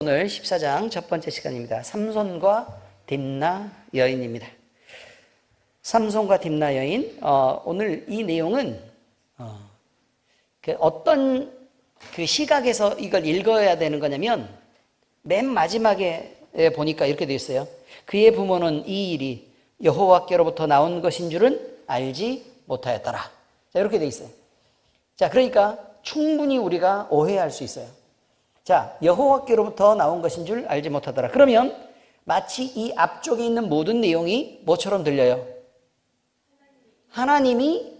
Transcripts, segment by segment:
오늘 14장 첫 번째 시간입니다. 삼손과 딥나 여인입니다. 삼손과 딥나 여인. 오늘 이 내용은 어떤 그 시각에서 이걸 읽어야 되는 거냐면 맨 마지막에 보니까 이렇게 되어 있어요. 그의 부모는 이 일이 여호와께로부터 나온 것인 줄은 알지 못하였더라. 자, 이렇게 되어 있어요. 자, 그러니까 충분히 우리가 오해할 수 있어요. 자, 여호와께로부터 나온 것인 줄 알지 못하더라. 그러면 마치 이 앞쪽에 있는 모든 내용이 뭐처럼 들려요? 하나님이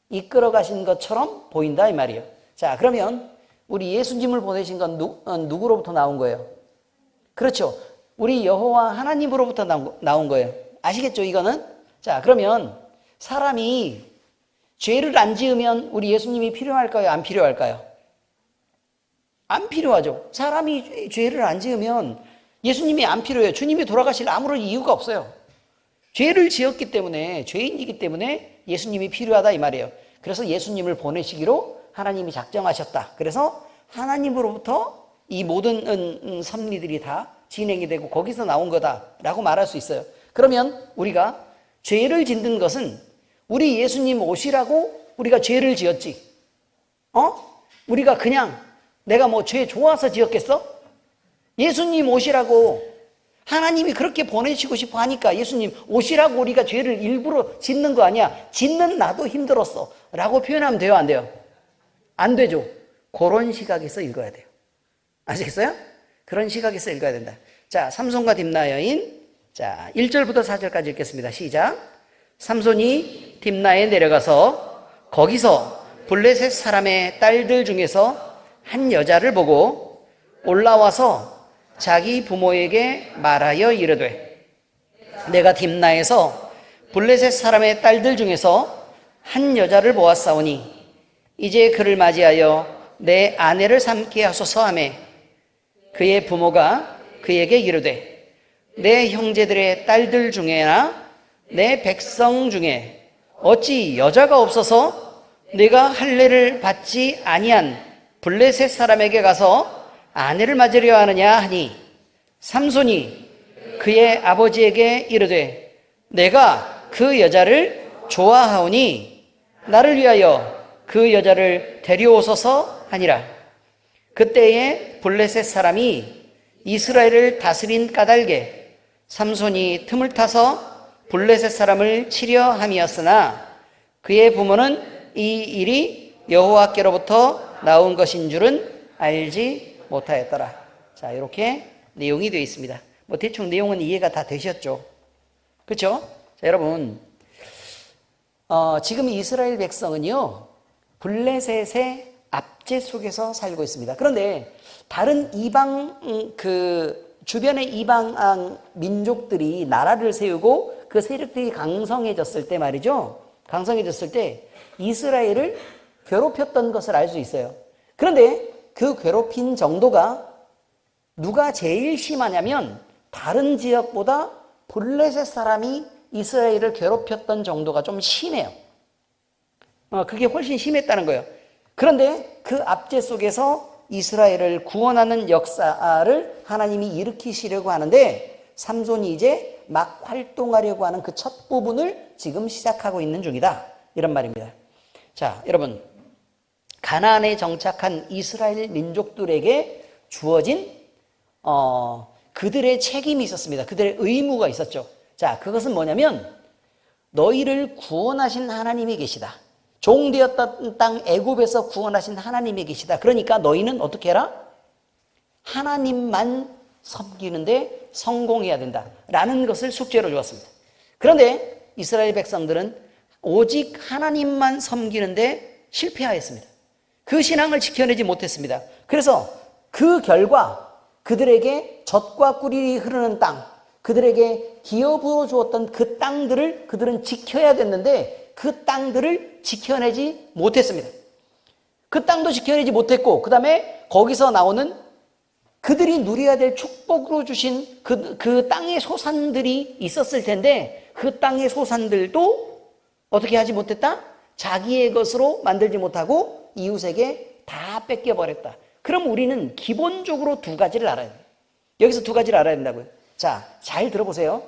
이끌어 가신 것처럼 보인다 이 말이에요. 자, 그러면 우리 예수님을 보내신 건 누구로부터 나온 거예요? 그렇죠. 우리 여호와 하나님으로부터 나온 거예요. 아시겠죠, 이거는? 자, 그러면 사람이 죄를 안 지으면 우리 예수님이 필요할까요? 안 필요할까요? 안 필요하죠. 사람이 죄를 안 지으면 예수님이 안 필요해요. 주님이 돌아가실 아무런 이유가 없어요. 죄를 지었기 때문에, 죄인이기 때문에 예수님이 필요하다 이 말이에요. 그래서 예수님을 보내시기로 하나님이 작정하셨다. 그래서 하나님으로부터 이 모든 섭리들이 다 진행이 되고 거기서 나온 거다라고 말할 수 있어요. 그러면 우리가 죄를 짓는 것은 우리 예수님 오시라고 우리가 죄를 지었지. 우리가 그냥 내가 뭐 죄 좋아서 지었겠어? 예수님 오시라고 하나님이 그렇게 보내시고 싶어 하니까 예수님 오시라고 우리가 죄를 일부러 짓는 거 아니야. 짓는 나도 힘들었어 라고 표현하면 돼요, 안 돼요? 안 되죠. 그런 시각에서 읽어야 돼요. 아시겠어요? 그런 시각에서 읽어야 된다. 자, 삼손과 딥나 여인. 자, 1절부터 4절까지 읽겠습니다. 시작. 삼손이 딥나에 내려가서 거기서 블레셋 사람의 딸들 중에서 한 여자를 보고 올라와서 자기 부모에게 말하여 이르되 내가 딥나에서 블레셋 사람의 딸들 중에서 한 여자를 보았사오니 이제 그를 맞이하여 내 아내를 삼게 하소서 하매 그의 부모가 그에게 이르되 내 형제들의 딸들 중에나 내 백성 중에 어찌 여자가 없어서 내가 할례를 받지 아니한 블레셋 사람에게 가서 아내를 맞으려 하느냐 하니 삼손이 그의 아버지에게 이르되 내가 그 여자를 좋아하오니 나를 위하여 그 여자를 데려오소서 하니라. 그때에 블레셋 사람이 이스라엘을 다스린 까닭에 삼손이 틈을 타서 블레셋 사람을 치려 함이었으나 그의 부모는 이 일이 여호와께로부터 나온 것인 줄은 알지 못하였더라. 자, 이렇게 내용이 되어 있습니다. 뭐 대충 내용은 이해가 다 되셨죠? 그렇죠? 자, 여러분, 지금 이스라엘 백성은요 블레셋의 압제 속에서 살고 있습니다. 그런데 다른 이방 주변의 이방 민족들이 나라를 세우고 그 세력들이 강성해졌을 때 말이죠. 강성해졌을 때 이스라엘을 괴롭혔던 것을 알 수 있어요. 그런데 그 괴롭힌 정도가 누가 제일 심하냐면 다른 지역보다 블레셋 사람이 이스라엘을 괴롭혔던 정도가 좀 심해요. 그게 훨씬 심했다는 거예요. 그런데 그 압제 속에서 이스라엘을 구원하는 역사를 하나님이 일으키시려고 하는데 삼손이 이제 막 활동하려고 하는 그 첫 부분을 지금 시작하고 있는 중이다. 이런 말입니다. 자, 여러분, 가나안에 정착한 이스라엘 민족들에게 주어진 그들의 책임이 있었습니다. 그들의 의무가 있었죠. 자, 그것은 뭐냐면 너희를 구원하신 하나님이 계시다. 종되었던 땅 애굽에서 구원하신 하나님이 계시다. 그러니까 너희는 어떻게 해라? 하나님만 섬기는데 성공해야 된다 라는 것을 숙제로 주었습니다. 그런데 이스라엘 백성들은 오직 하나님만 섬기는데 실패하였습니다. 그 신앙을 지켜내지 못했습니다. 그래서 그 결과 그들에게 젖과 꿀이 흐르는 땅, 그들에게 기업으로 주었던 그 땅들을 그들은 지켜야 됐는데 그 땅들을 지켜내지 못했습니다. 그 땅도 지켜내지 못했고 그 다음에 거기서 나오는 그들이 누려야 될 축복으로 주신 그 땅의 소산들이 있었을 텐데 그 땅의 소산들도 어떻게 하지 못했다? 자기의 것으로 만들지 못하고 이웃에게 다 뺏겨버렸다. 그럼 우리는 기본적으로 두 가지를 알아야 돼요. 여기서 두 가지를 알아야 된다고요. 자, 잘 들어보세요.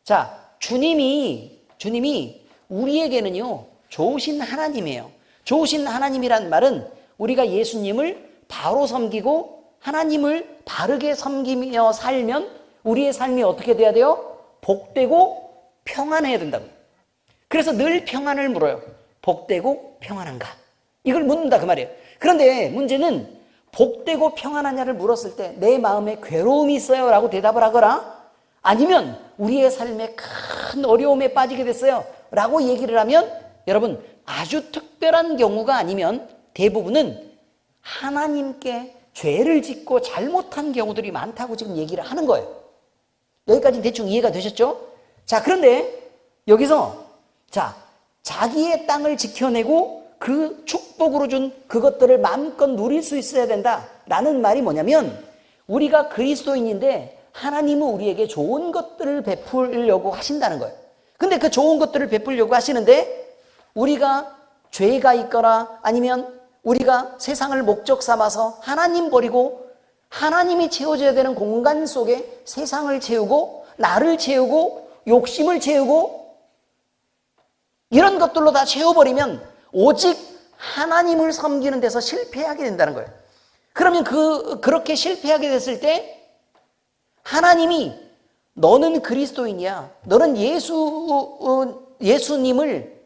자, 주님이 우리에게는요, 좋으신 하나님이에요. 좋으신 하나님이란 말은 우리가 예수님을 바로 섬기고 하나님을 바르게 섬기며 살면 우리의 삶이 어떻게 돼야 돼요? 복되고 평안해야 된다고요. 그래서 늘 평안을 물어요. 복되고 평안한가? 이걸 묻는다 그 말이에요. 그런데 문제는 복되고 평안하냐를 물었을 때 내 마음에 괴로움이 있어요 라고 대답을 하거나 아니면 우리의 삶에 큰 어려움에 빠지게 됐어요 라고 얘기를 하면 여러분 아주 특별한 경우가 아니면 대부분은 하나님께 죄를 짓고 잘못한 경우들이 많다고 지금 얘기를 하는 거예요. 여기까지 대충 이해가 되셨죠? 자, 그런데 여기서 자, 자기의 땅을 지켜내고 그 축복으로 준 그것들을 마음껏 누릴 수 있어야 된다라는 말이 뭐냐면 우리가 그리스도인인데 하나님은 우리에게 좋은 것들을 베풀려고 하신다는 거예요. 근데 그 좋은 것들을 베풀려고 하시는데 우리가 죄가 있거나 아니면 우리가 세상을 목적 삼아서 하나님 버리고 하나님이 채워져야 되는 공간 속에 세상을 채우고 나를 채우고 욕심을 채우고 이런 것들로 다 채워버리면 오직 하나님을 섬기는 데서 실패하게 된다는 거예요. 그러면 그렇게 실패하게 됐을 때 하나님이 너는 그리스도인이야. 너는 예수님을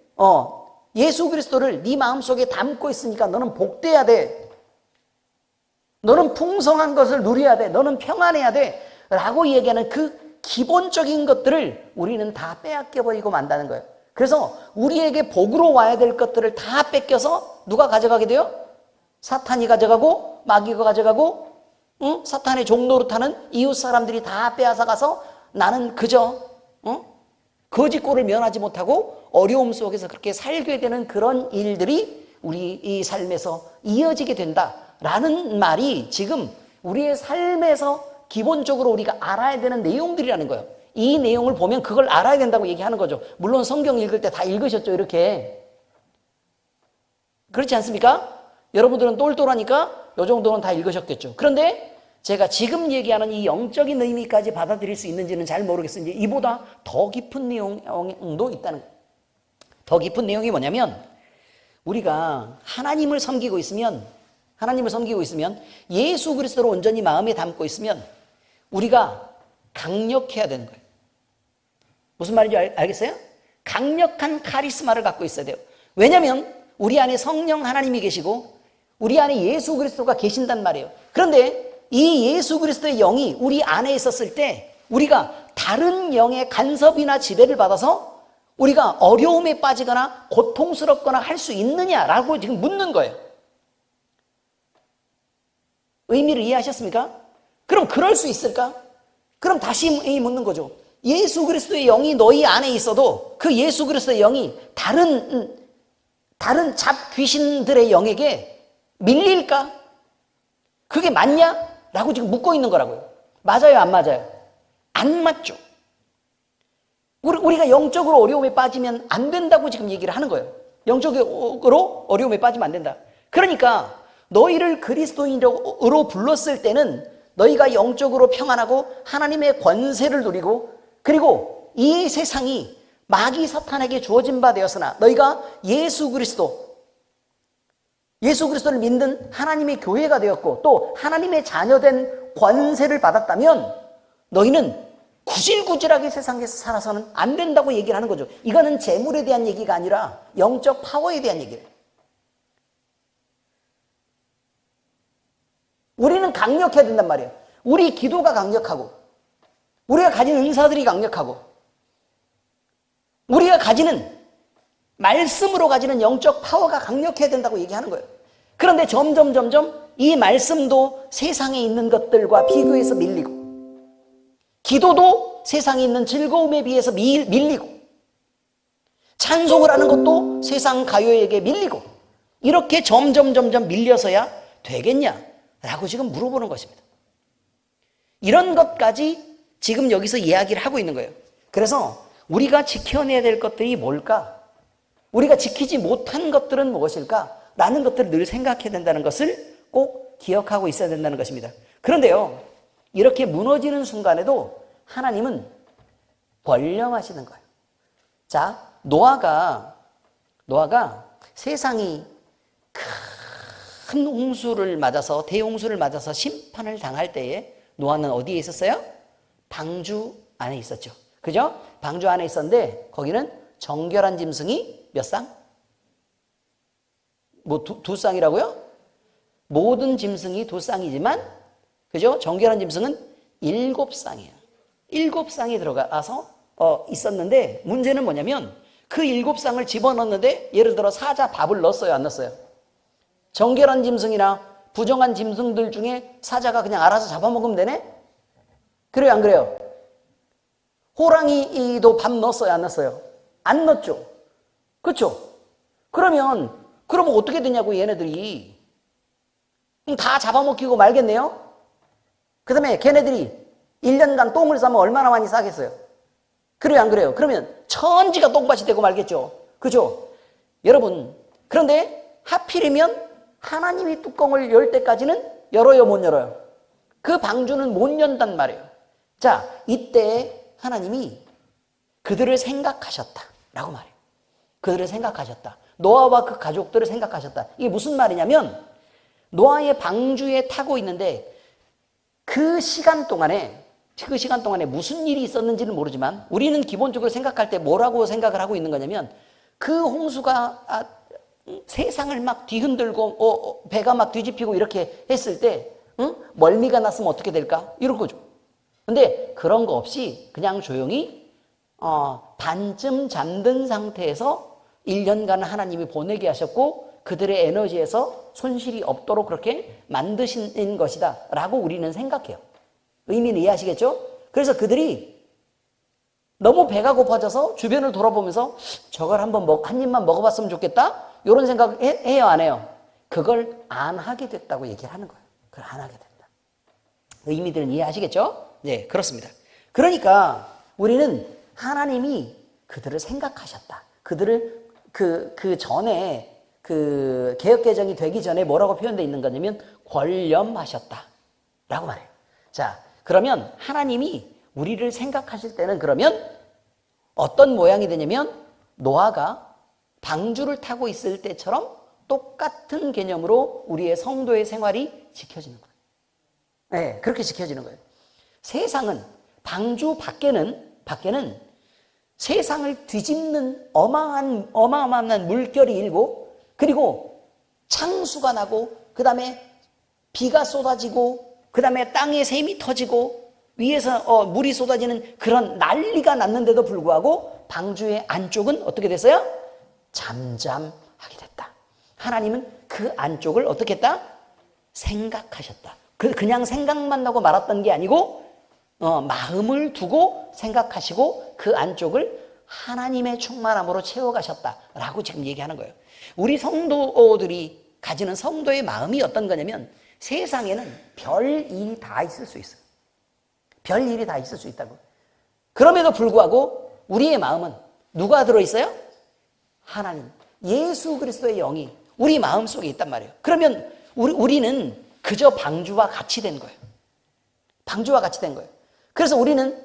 예수 그리스도를 네 마음속에 담고 있으니까 너는 복돼야 돼. 너는 풍성한 것을 누려야 돼. 너는 평안해야 돼. 라고 얘기하는 그 기본적인 것들을 우리는 다 빼앗겨버리고 만다는 거예요. 그래서 우리에게 복으로 와야 될 것들을 다 뺏겨서 누가 가져가게 돼요? 사탄이 가져가고 마귀가 가져가고 사탄의 종로로 타는 이웃 사람들이 다 빼앗아가서 나는 그저 거지 꼴을 면하지 못하고 어려움 속에서 그렇게 살게 되는 그런 일들이 우리 이 삶에서 이어지게 된다라는 말이 지금 우리의 삶에서 기본적으로 우리가 알아야 되는 내용들이라는 거예요. 이 내용을 보면 그걸 알아야 된다고 얘기하는 거죠. 물론 성경 읽을 때 다 읽으셨죠, 이렇게. 그렇지 않습니까? 여러분들은 똘똘하니까 이 정도는 다 읽으셨겠죠. 그런데 제가 지금 얘기하는 이 영적인 의미까지 받아들일 수 있는지는 잘 모르겠어요. 이보다 더 깊은 내용도 있다는 거예요. 더 깊은 내용이 뭐냐면 우리가 하나님을 섬기고 있으면 예수 그리스도를 온전히 마음에 담고 있으면 우리가 강력해야 되는 거예요. 무슨 말인지 알겠어요? 강력한 카리스마를 갖고 있어야 돼요. 왜냐하면 우리 안에 성령 하나님이 계시고 우리 안에 예수 그리스도가 계신단 말이에요. 그런데 이 예수 그리스도의 영이 우리 안에 있었을 때 우리가 다른 영의 간섭이나 지배를 받아서 우리가 어려움에 빠지거나 고통스럽거나 할 수 있느냐라고 지금 묻는 거예요. 의미를 이해하셨습니까? 그럼 그럴 수 있을까? 그럼 다시 묻는 거죠. 예수 그리스도의 영이 너희 안에 있어도 그 예수 그리스도의 영이 다른 잡귀신들의 영에게 밀릴까? 그게 맞냐? 라고 지금 묻고 있는 거라고요. 맞아요, 안 맞아요? 안 맞죠. 우리가 영적으로 어려움에 빠지면 안 된다고 지금 얘기를 하는 거예요. 영적으로 어려움에 빠지면 안 된다. 그러니까 너희를 그리스도인으로 불렀을 때는 너희가 영적으로 평안하고 하나님의 권세를 누리고 그리고 이 세상이 마귀 사탄에게 주어진 바 되었으나 너희가 예수 그리스도를 믿는 하나님의 교회가 되었고 또 하나님의 자녀된 권세를 받았다면 너희는 구질구질하게 세상에서 살아서는 안 된다고 얘기를 하는 거죠. 이거는 재물에 대한 얘기가 아니라 영적 파워에 대한 얘기예요. 우리는 강력해야 된단 말이에요. 우리 기도가 강력하고 우리가 가진 은사들이 강력하고 우리가 가지는 말씀으로 가지는 영적 파워가 강력해야 된다고 얘기하는 거예요. 그런데 점점 이 말씀도 세상에 있는 것들과 비교해서 밀리고 기도도 세상에 있는 즐거움에 비해서 밀리고 찬송을 하는 것도 세상 가요에게 밀리고 이렇게 점점 밀려서야 되겠냐라고 지금 물어보는 것입니다. 이런 것까지 지금 여기서 이야기를 하고 있는 거예요. 그래서 우리가 지켜내야 될 것들이 뭘까? 우리가 지키지 못한 것들은 무엇일까? 라는 것들을 늘 생각해야 된다는 것을 꼭 기억하고 있어야 된다는 것입니다. 그런데요, 이렇게 무너지는 순간에도 하나님은 권념하시는 거예요. 자, 노아가 세상이 큰 홍수를 맞아서, 대홍수를 맞아서 심판을 당할 때에 노아는 어디에 있었어요? 방주 안에 있었죠. 그죠? 방주 안에 있었는데 거기는 정결한 짐승이 몇 쌍? 뭐 두 쌍이라고요? 모든 짐승이 2쌍이지만, 그죠? 정결한 짐승은 7쌍이에요. 7쌍이 들어가서 있었는데, 문제는 뭐냐면 그 7쌍을 집어넣는데, 예를 들어 사자 밥을 넣었어요, 안 넣었어요? 정결한 짐승이나 부정한 짐승들 중에 사자가 그냥 알아서 잡아먹으면 되네? 그래요, 안 그래요? 호랑이도 밥 넣었어요, 안 넣었어요? 안 넣었죠. 그렇죠? 그러면 어떻게 되냐고, 얘네들이. 다 잡아먹히고 말겠네요? 그 다음에 걔네들이 1년간 똥을 싸면 얼마나 많이 싸겠어요? 그래요, 안 그래요? 그러면 천지가 똥밭이 되고 말겠죠? 그죠? 여러분, 그런데 하필이면 하나님이 뚜껑을 열 때까지는 열어요, 못 열어요? 그 방주는 못 연단 말이에요. 자, 이때 하나님이 그들을 생각하셨다라고 말해요. 그들을 생각하셨다. 노아와 그 가족들을 생각하셨다. 이게 무슨 말이냐면, 노아의 방주에 타고 있는데 그 시간 동안에 무슨 일이 있었는지는 모르지만, 우리는 기본적으로 생각할 때 뭐라고 생각을 하고 있는 거냐면, 그 홍수가 세상을 막 뒤흔들고 배가 막 뒤집히고 이렇게 했을 때 멀미가 났으면 어떻게 될까? 이런 거죠. 근데 그런 거 없이 그냥 조용히 반쯤 잠든 상태에서 1년간 하나님이 보내게 하셨고, 그들의 에너지에서 손실이 없도록 그렇게 만드신 것이다 라고 우리는 생각해요. 의미는 이해하시겠죠? 그래서 그들이 너무 배가 고파져서 주변을 돌아보면서 저걸 한 입만 먹어봤으면 좋겠다? 이런 생각 해요, 안 해요? 그걸 안 하게 됐다고 얘기를 하는 거예요. 그걸 안 하게 됐다. 의미들은 이해하시겠죠? 네, 그렇습니다. 그러니까 우리는 하나님이 그들을 생각하셨다. 그들을 그 전에 그 개혁개정이 되기 전에 뭐라고 표현되어 있는 거냐면 권념하셨다 라고 말해요. 자, 그러면 하나님이 우리를 생각하실 때는 그러면 어떤 모양이 되냐면, 노아가 방주를 타고 있을 때처럼 똑같은 개념으로 우리의 성도의 생활이 지켜지는 거예요. 네, 그렇게 지켜지는 거예요. 세상은, 방주 밖에는 세상을 뒤집는 어마어마한 물결이 일고, 그리고 창수가 나고, 그 다음에 비가 쏟아지고, 그 다음에 땅에 샘이 터지고, 위에서 물이 쏟아지는 그런 난리가 났는데도 불구하고 방주의 안쪽은 어떻게 됐어요? 잠잠하게 됐다. 하나님은 그 안쪽을 어떻게 했다? 생각하셨다. 그냥 생각만 나고 말았던 게 아니고 마음을 두고 생각하시고 그 안쪽을 하나님의 충만함으로 채워가셨다라고 지금 얘기하는 거예요. 우리 성도들이 가지는 성도의 마음이 어떤 거냐면, 세상에는 별일이 다 있을 수 있어요. 별일이 다 있을 수 있다고. 그럼에도 불구하고 우리의 마음은 누가 들어있어요? 하나님, 예수 그리스도의 영이 우리 마음속에 있단 말이에요. 그러면 우리는 그저 방주와 같이 된 거예요. 방주와 같이 된 거예요. 그래서 우리는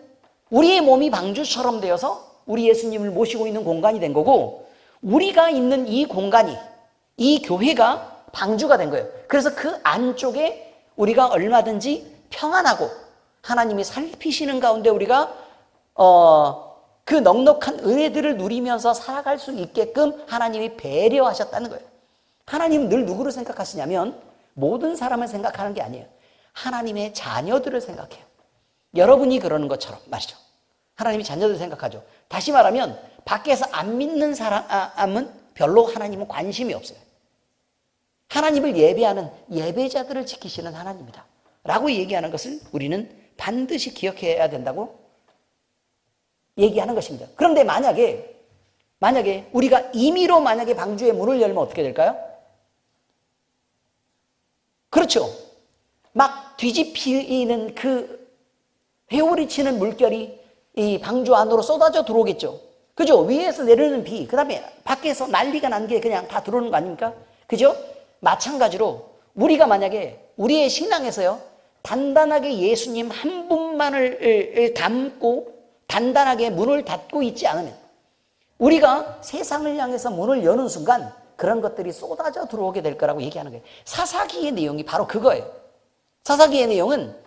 우리의 몸이 방주처럼 되어서 우리 예수님을 모시고 있는 공간이 된 거고, 우리가 있는 이 공간이, 이 교회가 방주가 된 거예요. 그래서 그 안쪽에 우리가 얼마든지 평안하고 하나님이 살피시는 가운데 우리가 그 넉넉한 은혜들을 누리면서 살아갈 수 있게끔 하나님이 배려하셨다는 거예요. 하나님은 늘 누구를 생각하시냐면, 모든 사람을 생각하는 게 아니에요. 하나님의 자녀들을 생각해요. 여러분이 그러는 것처럼 말이죠. 하나님이 자녀들을 생각하죠. 다시 말하면 밖에서 안 믿는 사람은 별로 하나님은 관심이 없어요. 하나님을 예배하는 예배자들을 지키시는 하나님이다 라고 얘기하는 것을 우리는 반드시 기억해야 된다고 얘기하는 것입니다. 그런데 만약에 우리가 임의로 만약에 방주의 문을 열면 어떻게 될까요? 그렇죠. 막 뒤집히는 그 회오리 치는 물결이 이 방주 안으로 쏟아져 들어오겠죠. 그죠? 위에서 내리는 비, 그 다음에 밖에서 난리가 난 게 그냥 다 들어오는 거 아닙니까? 그죠? 마찬가지로 우리가 만약에 우리의 신앙에서요, 단단하게 예수님 한 분만을 담고 단단하게 문을 닫고 있지 않으면, 우리가 세상을 향해서 문을 여는 순간 그런 것들이 쏟아져 들어오게 될 거라고 얘기하는 거예요. 사사기의 내용이 바로 그거예요. 사사기의 내용은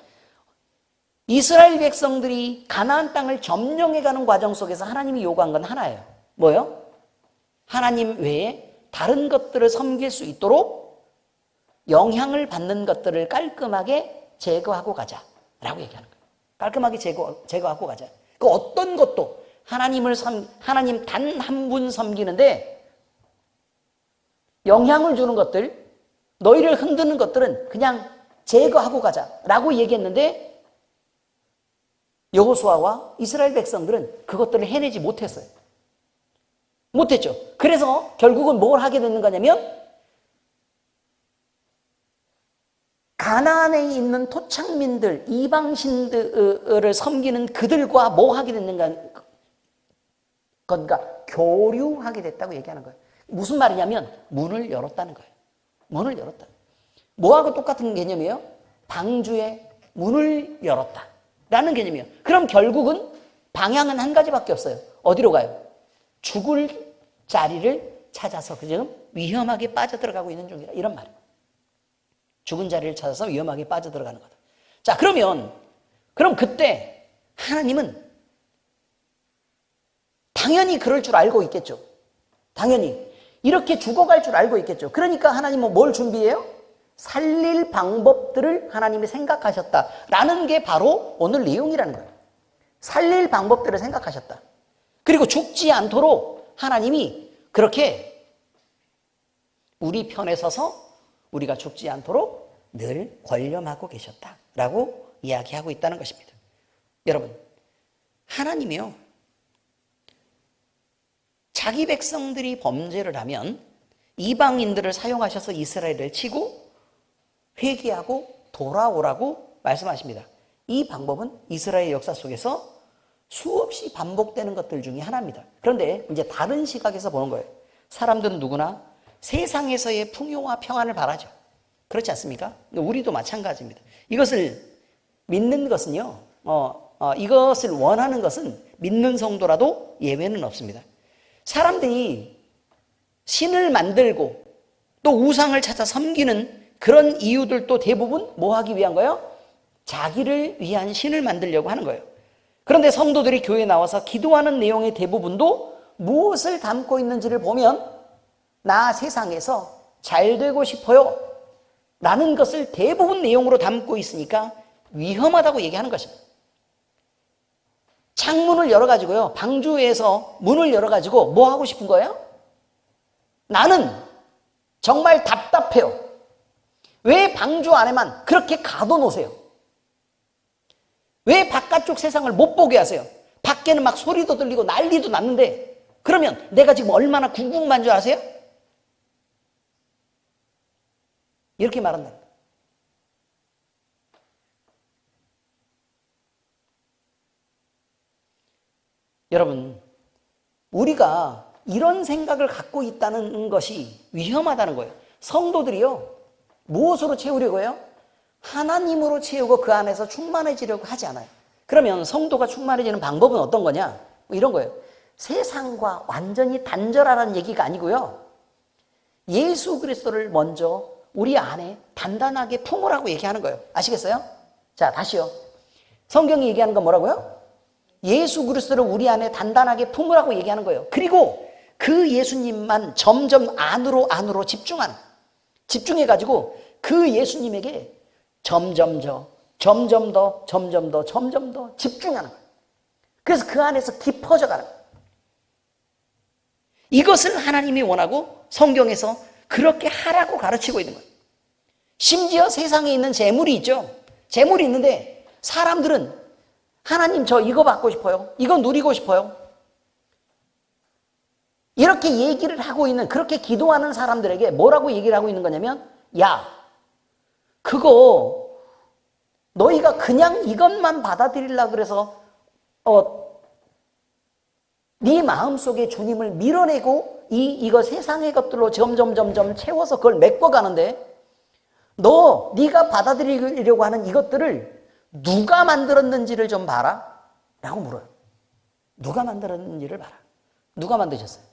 이스라엘 백성들이 가나안 땅을 점령해가는 과정 속에서 하나님이 요구한 건 하나예요. 뭐요? 하나님 외에 다른 것들을 섬길 수 있도록 영향을 받는 것들을 깔끔하게 제거하고 가자라고 얘기하는 거예요. 깔끔하게 제거하고 가자. 그 어떤 것도 하나님 단 한 분 섬기는데 영향을 주는 것들, 너희를 흔드는 것들은 그냥 제거하고 가자라고 얘기했는데 여호수아와 이스라엘 백성들은 그것들을 해내지 못했어요. 못했죠. 그래서 결국은 뭘 하게 되는 거냐면 가나안에 있는 토착민들, 이방신들을 섬기는 그들과 뭐 하게 됐는가? 건가? 교류하게 됐다고 얘기하는 거예요. 무슨 말이냐면 문을 열었다는 거예요. 문을 열었다. 뭐하고 똑같은 개념이에요? 방주의 문을 열었다 라는 개념이에요. 그럼 결국은 방향은 한 가지밖에 없어요. 어디로 가요? 죽을 자리를 찾아서 지금 위험하게 빠져들어가고 있는 중이라, 이런 말이에요. 죽은 자리를 찾아서 위험하게 빠져들어가는 거다. 자, 그럼 그때 하나님은 당연히 그럴 줄 알고 있겠죠. 당연히 이렇게 죽어갈 줄 알고 있겠죠. 그러니까 하나님은 뭘 준비해요? 살릴 방법들을 하나님이 생각하셨다라는 게 바로 오늘 내용이라는 거예요. 살릴 방법들을 생각하셨다. 그리고 죽지 않도록 하나님이 그렇게 우리 편에 서서 우리가 죽지 않도록 늘 권념하고 계셨다라고 이야기하고 있다는 것입니다. 여러분, 하나님이요, 자기 백성들이 범죄를 하면 이방인들을 사용하셔서 이스라엘을 치고 회개하고 돌아오라고 말씀하십니다. 이 방법은 이스라엘 역사 속에서 수없이 반복되는 것들 중에 하나입니다. 그런데 이제 다른 시각에서 보는 거예요. 사람들은 누구나 세상에서의 풍요와 평안을 바라죠. 그렇지 않습니까? 우리도 마찬가지입니다. 이것을 믿는 것은요, 이것을 원하는 것은 믿는 성도라도 예외는 없습니다. 사람들이 신을 만들고 또 우상을 찾아 섬기는 그런 이유들도 대부분 뭐 하기 위한 거예요? 자기를 위한 신을 만들려고 하는 거예요. 그런데 성도들이 교회에 나와서 기도하는 내용의 대부분도 무엇을 담고 있는지를 보면 나 세상에서 잘 되고 싶어요 라는 것을 대부분 내용으로 담고 있으니까 위험하다고 얘기하는 것입니다. 창문을 열어가지고요, 방주에서 문을 열어가지고 뭐 하고 싶은 거예요? 나는 정말 답답해요. 왜 방주 안에만 그렇게 가둬놓으세요? 왜 바깥쪽 세상을 못 보게 하세요? 밖에는 막 소리도 들리고 난리도 났는데, 그러면 내가 지금 얼마나 궁금한 줄 아세요? 이렇게 말한다. 여러분, 우리가 이런 생각을 갖고 있다는 것이 위험하다는 거예요. 성도들이요, 무엇으로 채우려고 해요? 하나님으로 채우고 그 안에서 충만해지려고 하지 않아요. 그러면 성도가 충만해지는 방법은 어떤 거냐? 뭐 이런 거예요. 세상과 완전히 단절하라는 얘기가 아니고요, 예수 그리스도를 먼저 우리 안에 단단하게 품으라고 얘기하는 거예요. 아시겠어요? 자, 다시요. 성경이 얘기하는 건 뭐라고요? 예수 그리스도를 우리 안에 단단하게 품으라고 얘기하는 거예요. 그리고 그 예수님만 점점 안으로 집중해가지고 그 예수님에게 점점 더 집중하는 거예요. 그래서 그 안에서 깊어져 가는 거예요. 이것을 하나님이 원하고 성경에서 그렇게 하라고 가르치고 있는 거예요. 심지어 세상에 있는 재물이 있죠. 재물이 있는데 사람들은 하나님, 저 이거 받고 싶어요. 이거 누리고 싶어요. 이렇게 얘기를 하고 있는, 그렇게 기도하는 사람들에게 뭐라고 얘기를 하고 있는 거냐면, 야, 그거 너희가 그냥 이것만 받아들이려고 그래서 네 마음속에 주님을 밀어내고 이거 세상의 것들로 점점 채워서 그걸 메꿔가는데, 네가 받아들이려고 하는 이것들을 누가 만들었는지를 좀 봐라 라고 물어요. 누가 만들었는지를 봐라. 누가 만드셨어요?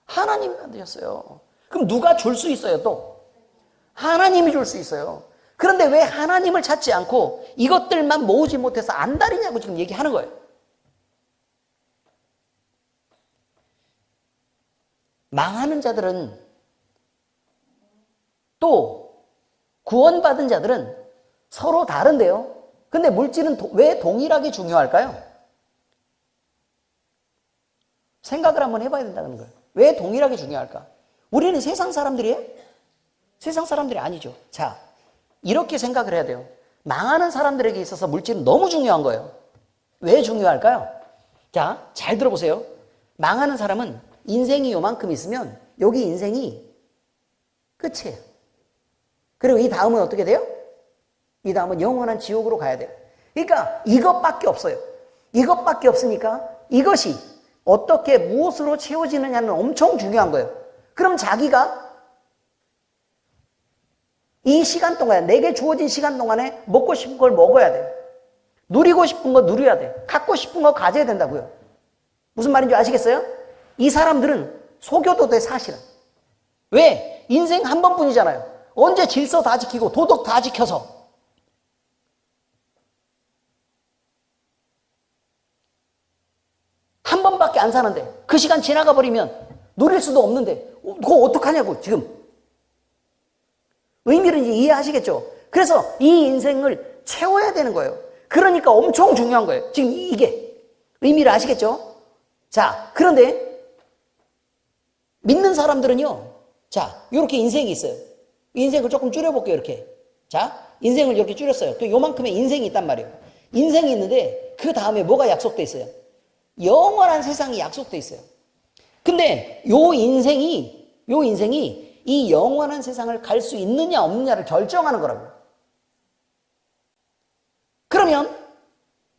하나님이 만드셨어요. 그럼 누가 줄 수 있어요 또? 하나님이 줄 수 있어요. 그런데 왜 하나님을 찾지 않고 이것들만 모으지 못해서 안달이냐고 지금 얘기하는 거예요. 망하는 자들은 또 구원받은 자들은 서로 다른데요. 근데 물질은 왜 동일하게 중요할까요? 생각을 한번 해봐야 된다는 거예요. 왜 동일하게 중요할까? 우리는 세상 사람들이에요? 세상 사람들이 아니죠. 자, 이렇게 생각을 해야 돼요. 망하는 사람들에게 있어서 물질은 너무 중요한 거예요. 왜 중요할까요? 자, 잘 들어보세요. 망하는 사람은 인생이 요만큼 있으면 여기 인생이 끝이에요. 그리고 이 다음은 어떻게 돼요? 이 다음은 영원한 지옥으로 가야 돼요. 그러니까 이것밖에 없어요. 이것밖에 없으니까 이것이 어떻게 무엇으로 채워지느냐는 엄청 중요한 거예요. 그럼 자기가 이 시간 동안, 내게 주어진 시간 동안에 먹고 싶은 걸 먹어야 돼요. 누리고 싶은 거 누려야 돼요. 갖고 싶은 거 가져야 된다고요. 무슨 말인지 아시겠어요? 이 사람들은 속여도 돼, 사실은. 왜? 인생 한 번뿐이잖아요. 언제 질서 다 지키고 도덕 다 지켜서. 한 번밖에 안 사는데 그 시간 지나가 버리면 누릴 수도 없는데 그거 어떡하냐고 지금. 의미를 이해하시겠죠? 그래서 이 인생을 채워야 되는 거예요. 그러니까 엄청 중요한 거예요. 지금 이게 의미를 아시겠죠? 자, 그런데 믿는 사람들은요, 자, 이렇게 인생이 있어요. 인생을 조금 줄여볼게요, 이렇게. 자, 인생을 이렇게 줄였어요. 또 요만큼의 인생이 있단 말이에요. 인생이 있는데 그 다음에 뭐가 약속돼 있어요? 영원한 세상이 약속돼 있어요. 근데 요 인생이 이 영원한 세상을 갈 수 있느냐 없느냐를 결정하는 거라고요. 그러면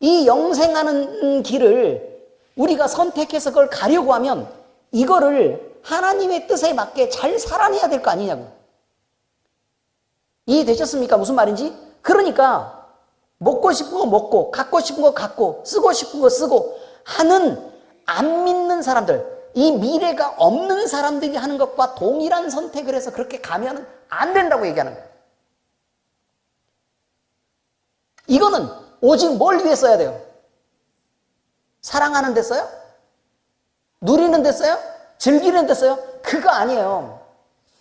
이 영생하는 길을 우리가 선택해서 그걸 가려고 하면 이거를 하나님의 뜻에 맞게 잘 살아내야 될 거 아니냐고. 이해되셨습니까? 무슨 말인지? 그러니까 먹고 싶은 거 먹고 갖고 싶은 거 갖고 쓰고 싶은 거 쓰고 하는 안 믿는 사람들, 이 미래가 없는 사람들이 하는 것과 동일한 선택을 해서 그렇게 가면 안 된다고 얘기하는 거예요. 이거는 오직 뭘 위해 써야 돼요? 사랑하는 데 써요? 누리는 데 써요? 즐기는 데 써요? 그거 아니에요.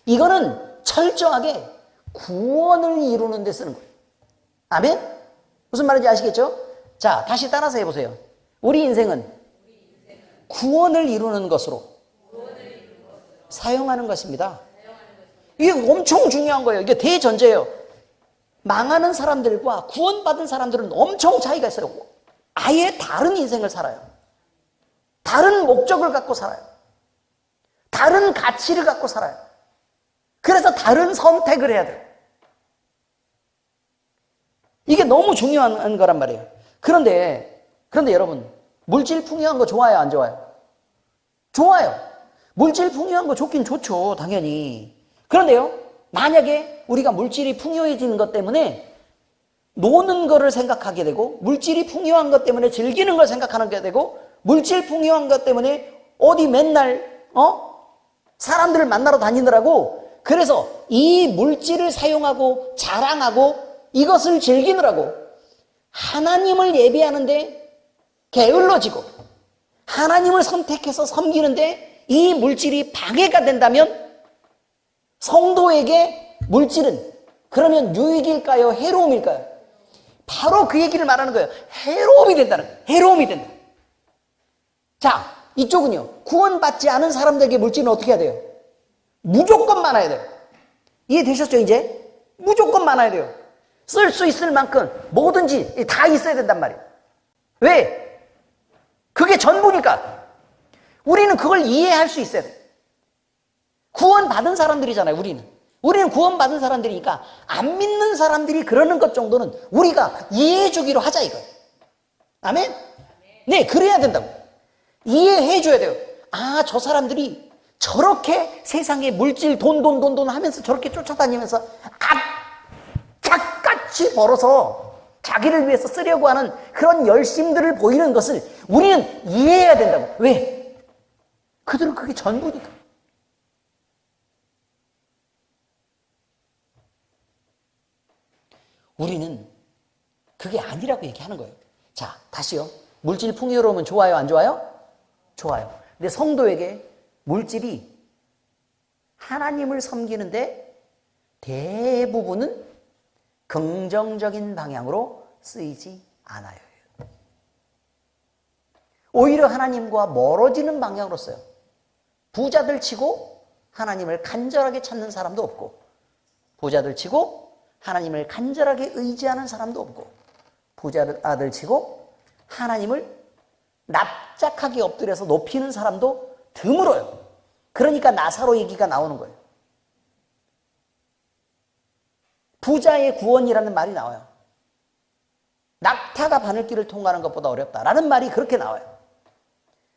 이거는 철저하게 구원을 이루는 데 쓰는 거예요. 아멘? 무슨 말인지 아시겠죠? 자, 다시 따라서 해보세요. 우리 인생은 구원을 이루는 것으로 사용하는 것입니다. 이게 엄청 중요한 거예요. 이게 대전제예요. 망하는 사람들과 구원받은 사람들은 엄청 차이가 있어요. 아예 다른 인생을 살아요. 다른 목적을 갖고 살아요. 다른 가치를 갖고 살아요. 그래서 다른 선택을 해야 돼요. 이게 너무 중요한 거란 말이에요. 그런데 여러분, 물질 풍요한 거 좋아요, 안 좋아요? 좋아요. 물질 풍요한 거 좋긴 좋죠, 당연히. 그런데요, 만약에 우리가 물질이 풍요해지는 것 때문에 노는 거를 생각하게 되고, 물질이 풍요한 것 때문에 즐기는 걸 생각하게 되고, 물질 풍요한 것 때문에 어디 맨날 사람들을 만나러 다니느라고, 그래서 이 물질을 사용하고 자랑하고 이것을 즐기느라고 하나님을 예배하는데 게을러지고 하나님을 선택해서 섬기는데 이 물질이 방해가 된다면 성도에게 물질은 그러면 유익일까요? 해로움일까요? 바로 그 얘기를 말하는 거예요. 해로움이 된다는 거예요. 해로움이 된다. 자, 이쪽은요, 구원받지 않은 사람들에게 물질은 어떻게 해야 돼요? 무조건 많아야 돼요. 이해되셨죠, 이제? 무조건 많아야 돼요. 쓸 수 있을 만큼 뭐든지 다 있어야 된단 말이에요. 왜? 그게 전부니까. 우리는 그걸 이해할 수 있어야 돼요. 구원받은 사람들이잖아요, 우리는. 우리는 구원받은 사람들이니까 안 믿는 사람들이 그러는 것 정도는 우리가 이해해 주기로 하자 이거예요. 아멘? 네, 그래야 된다고. 이해해 줘야 돼요. 아, 저 사람들이 저렇게 세상에 물질 돈 하면서 저렇게 쫓아다니면서 납치 벌어서 자기를 위해서 쓰려고 하는 그런 열심들을 보이는 것을 우리는 이해해야 된다고. 왜? 그들은 그게 전부니까. 우리는 그게 아니라고 얘기하는 거예요. 자, 다시요. 물질 풍요로우면 좋아요, 안 좋아요? 좋아요. 근데 성도에게 물질이 하나님을 섬기는데 대부분은 긍정적인 방향으로 쓰이지 않아요. 오히려 하나님과 멀어지는 방향으로 써요. 부자들 치고 하나님을 간절하게 찾는 사람도 없고, 부자들 치고 하나님을 간절하게 의지하는 사람도 없고, 부자들 치고 하나님을 납작하게 엎드려서 높이는 사람도 드물어요. 그러니까 나사로 얘기가 나오는 거예요. 부자의 구원이라는 말이 나와요. 낙타가 바늘길을 통과하는 것보다 어렵다라는 말이 그렇게 나와요.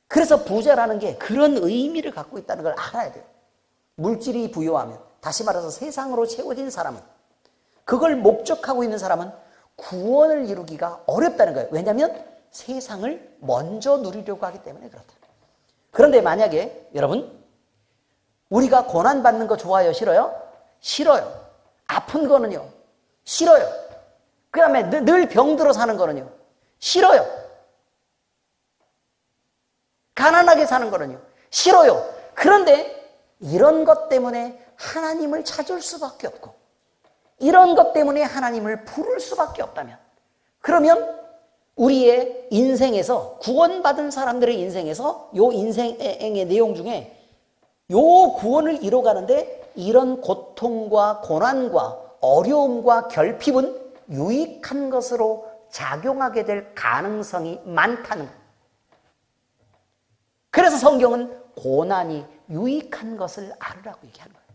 그래서 부자라는 게 그런 의미를 갖고 있다는 걸 알아야 돼요. 물질이 부여하면, 다시 말해서 세상으로 채워진 사람은, 그걸 목적하고 있는 사람은 구원을 이루기가 어렵다는 거예요. 왜냐하면 세상을 먼저 누리려고 하기 때문에 그렇다. 그런데 만약에 여러분, 우리가 고난받는 거 좋아요, 싫어요? 싫어요. 아픈 거는요, 싫어요. 그 다음에 늘 병들어 사는 거는요, 싫어요. 가난하게 사는 거는요, 싫어요. 그런데 이런 것 때문에 하나님을 찾을 수밖에 없고, 이런 것 때문에 하나님을 부를 수밖에 없다면, 그러면 우리의 인생에서, 구원받은 사람들의 인생에서 요 인생의 내용 중에 요 구원을 이뤄가는데 이런 고통과 고난과 어려움과 결핍은 유익한 것으로 작용하게 될 가능성이 많다는 거예요. 그래서 성경은 고난이 유익한 것을 알으라고 얘기하는 거예요.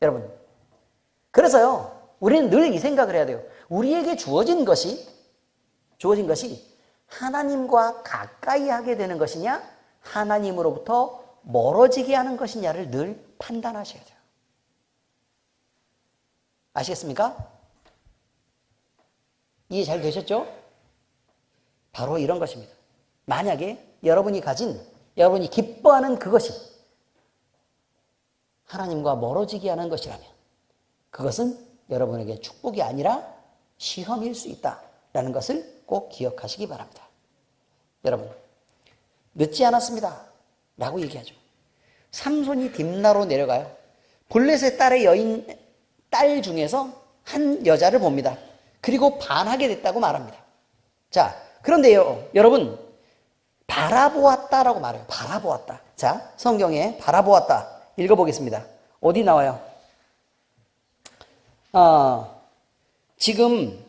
여러분, 그래서요, 우리는 늘 이 생각을 해야 돼요. 우리에게 주어진 것이 하나님과 가까이 하게 되는 것이냐, 하나님으로부터 멀어지게 하는 것이냐를 늘 판단하셔야 돼요. 아시겠습니까? 이해 잘 되셨죠? 바로 이런 것입니다. 만약에 여러분이 기뻐하는 그것이 하나님과 멀어지게 하는 것이라면 그것은 여러분에게 축복이 아니라 시험일 수 있다라는 것을 꼭 기억하시기 바랍니다. 여러분, 늦지 않았습니다 라고 얘기하죠. 삼손이 딥나로 내려가요. 블레셋 딸 중에서 한 여자를 봅니다. 그리고 반하게 됐다고 말합니다. 자, 그런데요, 여러분, 바라보았다라고 말해요. 바라보았다. 자, 성경에 바라보았다 읽어보겠습니다. 어디 나와요? 지금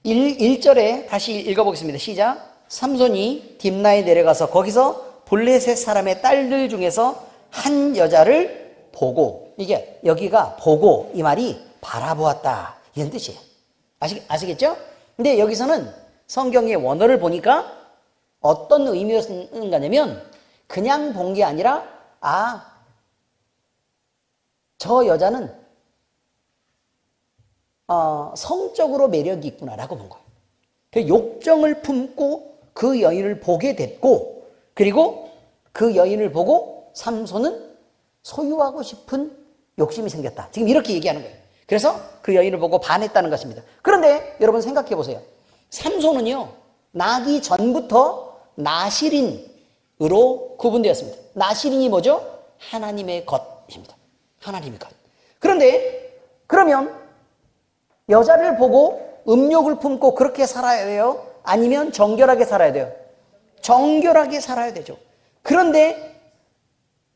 1절에 다시 읽어보겠습니다. 시작. 삼손이 딥나에 내려가서 거기서 블레셋 사람의 딸들 중에서 한 여자를 보고, 이게 여기가 보고, 이 말이 바라보았다 이런 뜻이에요. 아시겠죠? 근데 여기서는 성경의 원어를 보니까 어떤 의미로 쓰는 거냐면 그냥 본 게 아니라 저 여자는 성적으로 매력이 있구나라고 본 거예요. 그 욕정을 품고 그 여인을 보게 됐고, 그리고 그 여인을 보고 삼손은 소유하고 싶은 욕심이 생겼다. 지금 이렇게 얘기하는 거예요. 그래서 그 여인을 보고 반했다는 것입니다. 그런데 여러분 생각해 보세요. 삼손은요, 나기 전부터 나실인으로 구분되었습니다. 나실인이 뭐죠? 하나님의 것입니다. 하나님의 것. 그러면 여자를 보고 음욕을 품고 그렇게 살아야 돼요? 아니면 정결하게 살아야 돼요? 정결하게 살아야 되죠. 그런데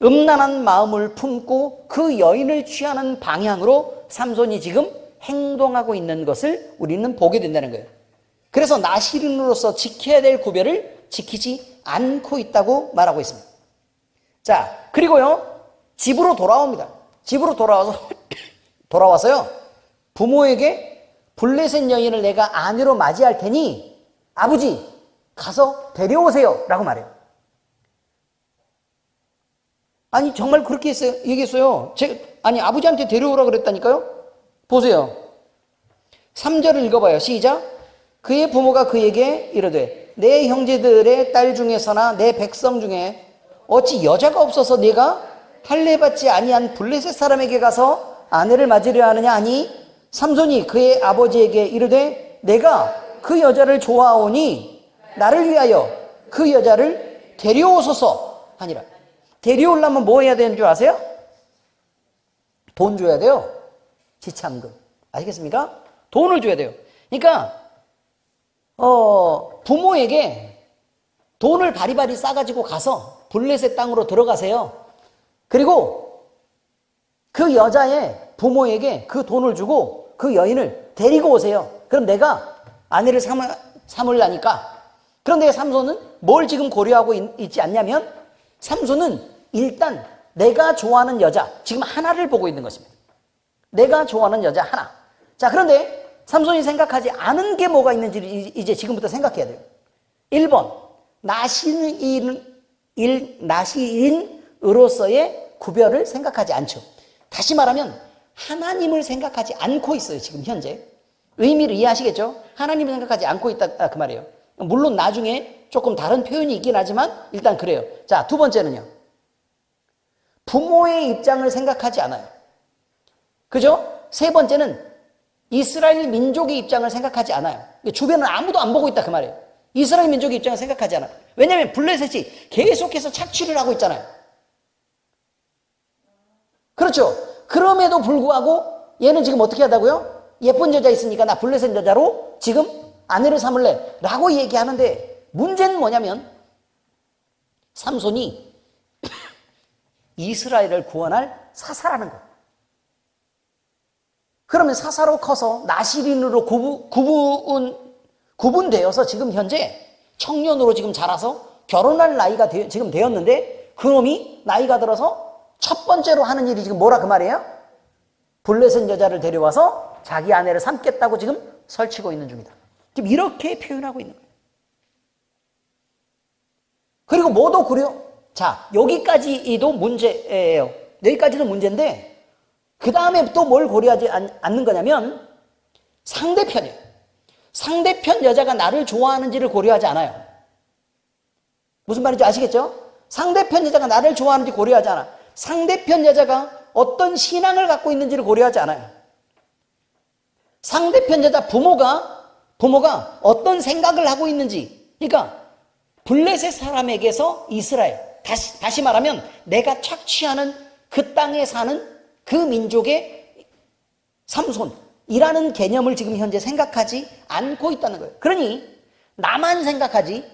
음란한 마음을 품고 그 여인을 취하는 방향으로 삼손이 지금 행동하고 있는 것을 우리는 보게 된다는 거예요. 그래서 나실인으로서 지켜야 될 구별을 지키지 않고 있다고 말하고 있습니다. 자, 그리고요, 집으로 돌아옵니다. 집으로 돌아와서요, 부모에게 블레셋 여인을 내가 아내로 맞이할 테니 아버지 가서 데려오세요 라고 말해요. 아니 정말 그렇게 얘기했어요. 아니 아버지한테 데려오라 그랬다니까요. 보세요. 3절을 읽어봐요. 시작. 그의 부모가 그에게 이르되 내 형제들의 딸 중에서나 내 백성 중에 어찌 여자가 없어서 네가 할례받지 아니한 블레셋 사람에게 가서 아내를 맞으려 하느냐 하니 삼손이 그의 아버지에게 이르되 내가 그 여자를 좋아하오니 나를 위하여 그 여자를 데려오소서 하니라. 데려오려면 뭐 해야 되는 줄 아세요? 돈 줘야 돼요. 지참금. 아시겠습니까? 돈을 줘야 돼요. 그러니까 부모에게 돈을 바리바리 싸가지고 가서 블레셋 땅으로 들어가세요. 그리고 그 여자의 부모에게 그 돈을 주고 그 여인을 데리고 오세요. 그럼 내가 아내를 삼으려니까. 그런데 삼손은 뭘 지금 고려하고 있지 않냐면 삼손은 일단 내가 좋아하는 여자 지금 하나를 보고 있는 것입니다. 내가 좋아하는 여자 하나. 자, 그런데 삼손이 생각하지 않은 게 뭐가 있는지를 이제 지금부터 생각해야 돼요. 1번 나시인으로서의 구별을 생각하지 않죠. 다시 말하면 하나님을 생각하지 않고 있어요. 지금 현재 의미를 이해하시겠죠? 하나님을 생각하지 않고 있다 그 말이에요. 물론 나중에 조금 다른 표현이 있긴 하지만 일단 그래요. 자, 두 번째는요. 부모의 입장을 생각하지 않아요. 그죠? 세 번째는 이스라엘 민족의 입장을 생각하지 않아요. 주변은 아무도 안 보고 있다 그 말이에요. 이스라엘 민족의 입장을 생각하지 않아요. 왜냐하면 블레셋이 계속해서 착취를 하고 있잖아요. 그렇죠? 그럼에도 불구하고 얘는 지금 어떻게 하다고요? 예쁜 여자 있으니까 나 블레셋 여자로 지금 아내를 삼을래 라고 얘기하는데 문제는 뭐냐면 삼손이 이스라엘을 구원할 사사라는 거예요. 그러면 사사로 커서 나시린으로 구분되어서 지금 현재 청년으로 지금 자라서 결혼할 나이가 지금 되었는데 그놈이 나이가 들어서 첫 번째로 하는 일이 지금 뭐라 그 말이에요? 블레셋 여자를 데려와서 자기 아내를 삼겠다고 지금 설치고 있는 중이다. 지금 이렇게 표현하고 있는 거예요. 그리고 뭐도 자, 여기까지도 문제예요. 여기까지도 문제인데 그 다음에 또 뭘 고려하지 않는 거냐면 상대편이에요. 상대편 여자가 나를 좋아하는지를 고려하지 않아요. 무슨 말인지 아시겠죠? 상대편 여자가 나를 좋아하는지 고려하지 않아. 상대편 여자가 어떤 신앙을 갖고 있는지를 고려하지 않아요. 상대편 여자 부모가 어떤 생각을 하고 있는지. 그러니까 블레셋 사람에게서 이스라엘, 다시 말하면 내가 착취하는 그 땅에 사는 그 민족의 삼손이라는 개념을 지금 현재 생각하지 않고 있다는 거예요. 그러니 나만 생각하지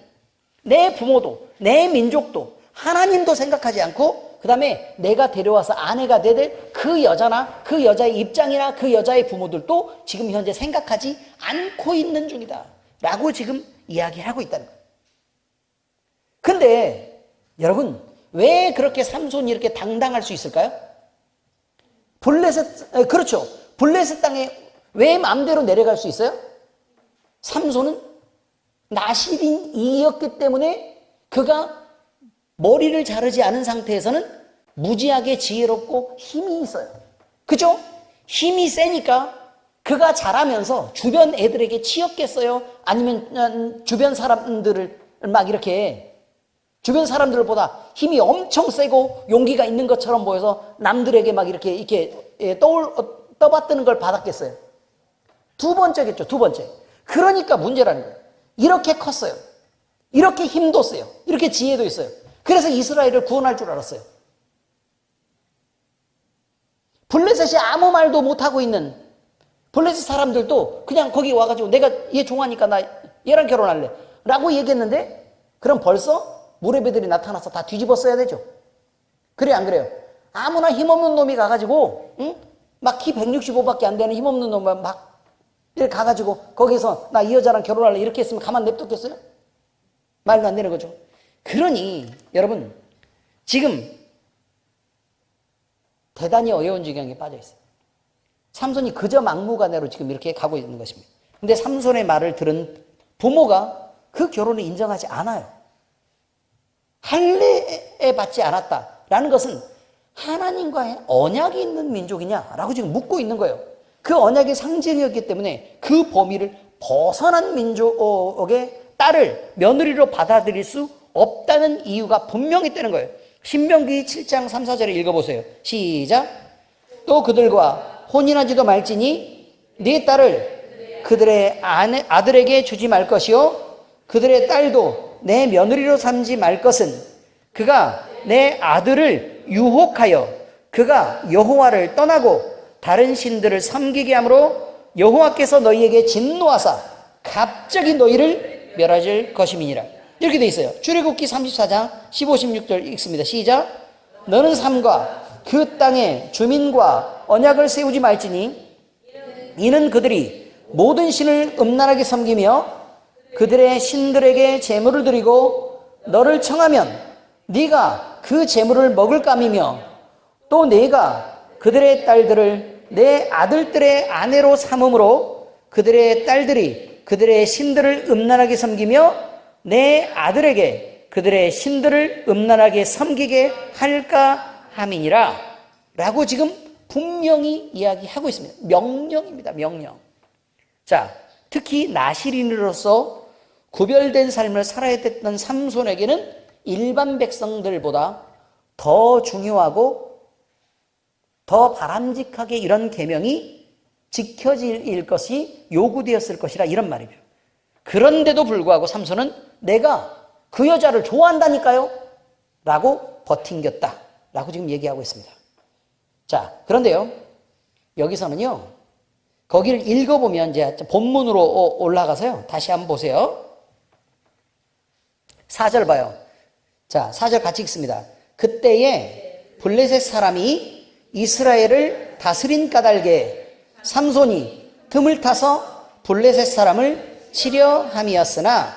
내 부모도 내 민족도 하나님도 생각하지 않고 그 다음에 내가 데려와서 아내가 될 그 여자나 그 여자의 입장이나 그 여자의 부모들도 지금 현재 생각하지 않고 있는 중이다 라고 지금 이야기하고 있다는 거예요. 근데 여러분 왜 그렇게 삼손이 이렇게 당당할 수 있을까요? 그렇죠. 블레셋 땅에 왜 마음대로 내려갈 수 있어요? 삼손은 나시린이었기 때문에 그가 머리를 자르지 않은 상태에서는 무지하게 지혜롭고 힘이 있어요. 그죠? 힘이 세니까 그가 자라면서 주변 애들에게 치였겠어요? 아니면 주변 사람들을 막 이렇게 주변 사람들보다 힘이 엄청 세고 용기가 있는 것처럼 보여서 남들에게 막 이렇게 떠받드는 걸 받았겠어요? 두 번째겠죠, 두 번째. 그러니까 문제라는 거예요. 이렇게 컸어요. 이렇게 힘도 세요. 이렇게 지혜도 있어요. 그래서 이스라엘을 구원할 줄 알았어요. 블레셋이 아무 말도 못하고 있는 블레셋 사람들도 그냥 거기 와가지고 내가 얘 좋아하니까 나 얘랑 결혼할래 라고 얘기했는데 그럼 벌써 무레비들이 나타나서 다 뒤집었어야 되죠. 그래 안 그래요? 아무나 힘없는 놈이 가가지고 막 키 165밖에 안 되는 힘없는 놈이 막 이렇게 가가지고 거기서 나 이 여자랑 결혼할래 이렇게 했으면 가만 냅뒀겠어요? 말도 안 되는 거죠. 그러니 여러분 지금 대단히 어려운 지경에 빠져 있어요. 삼손이 그저 막무가내로 지금 이렇게 가고 있는 것입니다. 근데 삼손의 말을 들은 부모가 그 결혼을 인정하지 않아요. 할례에 받지 않았다 라는 것은 하나님과의 언약이 있는 민족이냐라고 지금 묻고 있는 거예요. 그 언약의 상징이었기 때문에 그 범위를 벗어난 민족의 딸을 며느리로 받아들일 수 없다는 이유가 분명히 있다는 거예요. 신명기 7장 3, 4절에 읽어보세요. 시작. 또 그들과 혼인하지도 말지니 네 딸을 그들의 아들에게 주지 말 것이요 그들의 딸도 내 며느리로 삼지 말 것은 그가 내 아들을 유혹하여 그가 여호와를 떠나고 다른 신들을 섬기게 함으로 여호와께서 너희에게 진노하사 갑자기 너희를 멸하실 것임이니라. 이렇게 돼 있어요. 출애굽기 34장 15, 16절 읽습니다. 시작. 너는 삼가 그 땅의 주민과 언약을 세우지 말지니 이는 그들이 모든 신을 음란하게 섬기며 그들의 신들에게 제물을 드리고 너를 청하면 네가 그 제물을 먹을 감이며 또 네가 그들의 딸들을 내 아들들의 아내로 삼음으로 그들의 딸들이 그들의 신들을 음란하게 섬기며 내 아들에게 그들의 신들을 음란하게 섬기게 할까 함이니라 라고 지금 분명히 이야기하고 있습니다. 명령입니다. 명령. 자, 특히 나실인으로서 구별된 삶을 살아야 됐던 삼손에게는 일반 백성들보다 더 중요하고 더 바람직하게 이런 계명이 지켜질 것이 요구되었을 것이라 이런 말이죠. 그런데도 불구하고 삼손은 내가 그 여자를 좋아한다니까요 라고 버팅겼다 라고 지금 얘기하고 있습니다. 자, 그런데요 여기서는요 거기를 읽어보면 이제 본문으로 올라가서요 다시 한번 보세요. 4절 봐요. 자, 4절 같이 읽습니다. 그때에 블레셋 사람이 이스라엘을 다스린 까닭에 삼손이 틈을 타서 블레셋 사람을 치려 함이었으나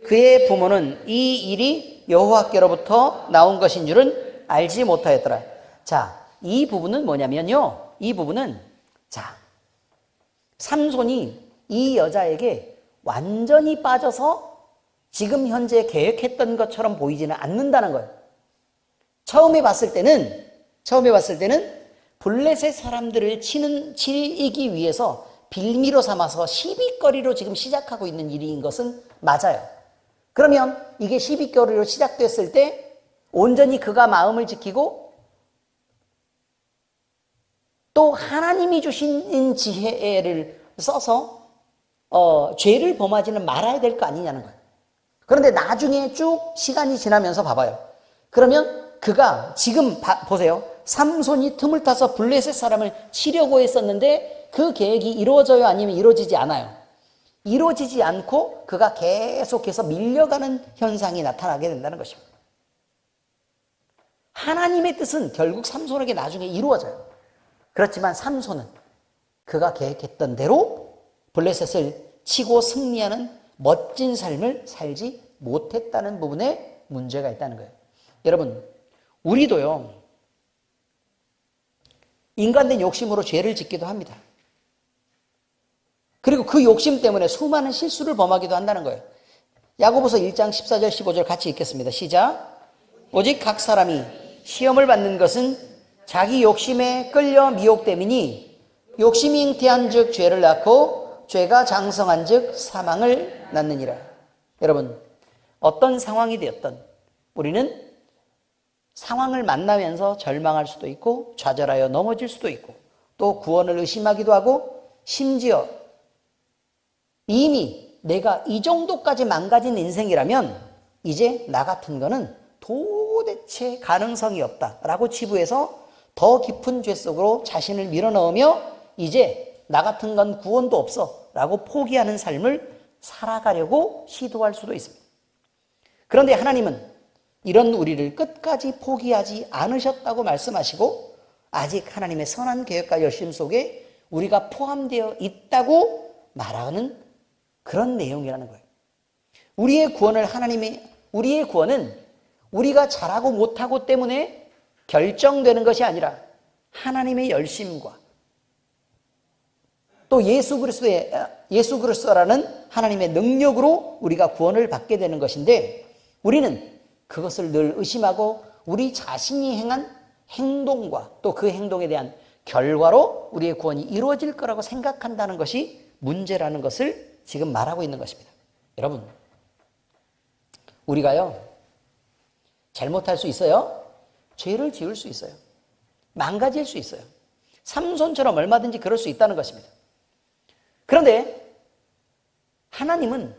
그의 부모는 이 일이 여호와께로부터 나온 것인 줄은 알지 못하였더라. 자, 이 부분은 뭐냐면요. 이 부분은 자, 삼손이 이 여자에게 완전히 빠져서 지금 현재 계획했던 것처럼 보이지는 않는다는 거예요. 처음에 봤을 때는 블레셋 사람들을 치기 위해서 빌미로 삼아서 시비거리로 지금 시작하고 있는 일인 것은 맞아요. 그러면 이게 시비거리로 시작됐을 때 온전히 그가 마음을 지키고 또 하나님이 주신 지혜를 써서 죄를 범하지는 말아야 될 거 아니냐는 거예요. 그런데 나중에 쭉 시간이 지나면서 봐봐요. 그러면 그가 지금 보세요. 삼손이 틈을 타서 블레셋 사람을 치려고 했었는데 그 계획이 이루어져요? 아니면 이루어지지 않아요? 이루어지지 않고 그가 계속해서 밀려가는 현상이 나타나게 된다는 것입니다. 하나님의 뜻은 결국 삼손에게 나중에 이루어져요. 그렇지만 삼손은 그가 계획했던 대로 블레셋을 치고 승리하는 멋진 삶을 살지 못했다는 부분에 문제가 있다는 거예요. 여러분, 우리도요, 인간된 욕심으로 죄를 짓기도 합니다. 그리고 그 욕심 때문에 수많은 실수를 범하기도 한다는 거예요. 야고보서 1장 14절 15절 같이 읽겠습니다. 시작. 오직 각 사람이 시험을 받는 것은 자기 욕심에 끌려 미혹됨이니 욕심이 잉태한 즉 죄를 낳고 죄가 장성한 즉 사망을 낳느니라. 여러분, 어떤 상황이 되었던 우리는 상황을 만나면서 절망할 수도 있고 좌절하여 넘어질 수도 있고 또 구원을 의심하기도 하고 심지어 이미 내가 이 정도까지 망가진 인생이라면 이제 나 같은 거는 도대체 가능성이 없다라고 치부해서 더 깊은 죄 속으로 자신을 밀어넣으며 이제 나 같은 건 구원도 없어 라고 포기하는 삶을 살아가려고 시도할 수도 있습니다. 그런데 하나님은 이런 우리를 끝까지 포기하지 않으셨다고 말씀하시고 아직 하나님의 선한 계획과 열심 속에 우리가 포함되어 있다고 말하는 그런 내용이라는 거예요. 우리의 구원은 우리가 잘하고 못하고 때문에 결정되는 것이 아니라 하나님의 열심과 또 예수 그리스도라는 하나님의 능력으로 우리가 구원을 받게 되는 것인데 우리는 그것을 늘 의심하고 우리 자신이 행한 행동과 또 그 행동에 대한 결과로 우리의 구원이 이루어질 거라고 생각한다는 것이 문제라는 것을 지금 말하고 있는 것입니다. 여러분, 우리가요, 잘못할 수 있어요. 죄를 지을 수 있어요. 망가질 수 있어요. 삼손처럼 얼마든지 그럴 수 있다는 것입니다. 그런데 하나님은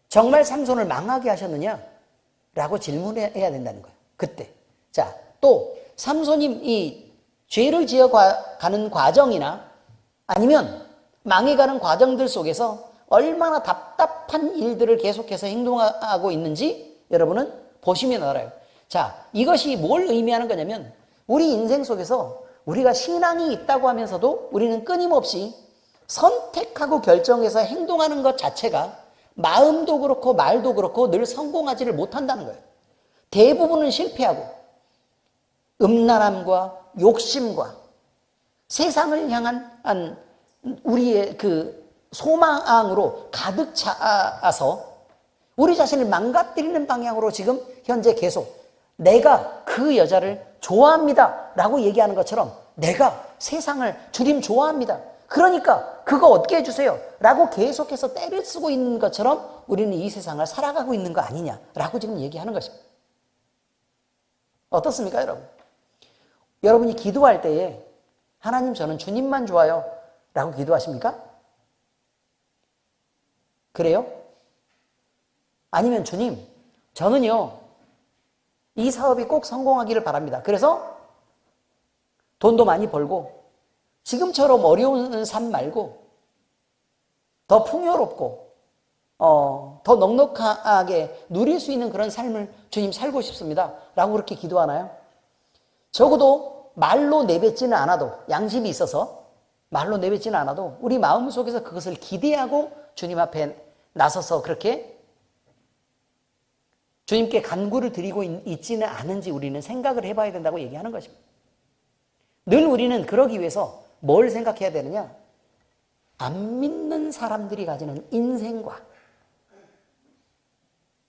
정말 삼손을 망하게 하셨느냐? 라고 질문해야 된다는 거예요. 그때. 자, 또 삼손이 이 죄를 지어가는 과정이나 아니면 망해가는 과정들 속에서 얼마나 답답한 일들을 계속해서 행동하고 있는지 여러분은 보시면 알아요. 자, 이것이 뭘 의미하는 거냐면 우리 인생 속에서 우리가 신앙이 있다고 하면서도 우리는 끊임없이 선택하고 결정해서 행동하는 것 자체가 마음도 그렇고 말도 그렇고 늘 성공하지를 못한다는 거예요. 대부분은 실패하고 음란함과 욕심과 세상을 향한 우리의 그 소망으로 가득 차서 우리 자신을 망가뜨리는 방향으로 지금 현재 계속 내가 그 여자를 좋아합니다 라고 얘기하는 것처럼 내가 세상을 주님 좋아합니다. 그러니까 그거 얻게 해주세요 라고 계속해서 때를 쓰고 있는 것처럼 우리는 이 세상을 살아가고 있는 거 아니냐라고 지금 얘기하는 것입니다. 어떻습니까, 여러분? 여러분이 기도할 때에 하나님 저는 주님만 좋아요 라고 기도하십니까? 그래요? 아니면 주님 저는요 이 사업이 꼭 성공하기를 바랍니다. 그래서 돈도 많이 벌고 지금처럼 어려운 삶 말고 더 풍요롭고 더 넉넉하게 누릴 수 있는 그런 삶을 주님 살고 싶습니다 라고 그렇게 기도하나요? 적어도 말로 내뱉지는 않아도 양심이 있어서 말로 내뱉지는 않아도 우리 마음속에서 그것을 기대하고 주님 앞에 나서서 그렇게 주님께 간구를 드리고 있지는 않은지 우리는 생각을 해봐야 된다고 얘기하는 것입니다. 늘 우리는 그러기 위해서 뭘 생각해야 되느냐? 안 믿는 사람들이 가지는 인생과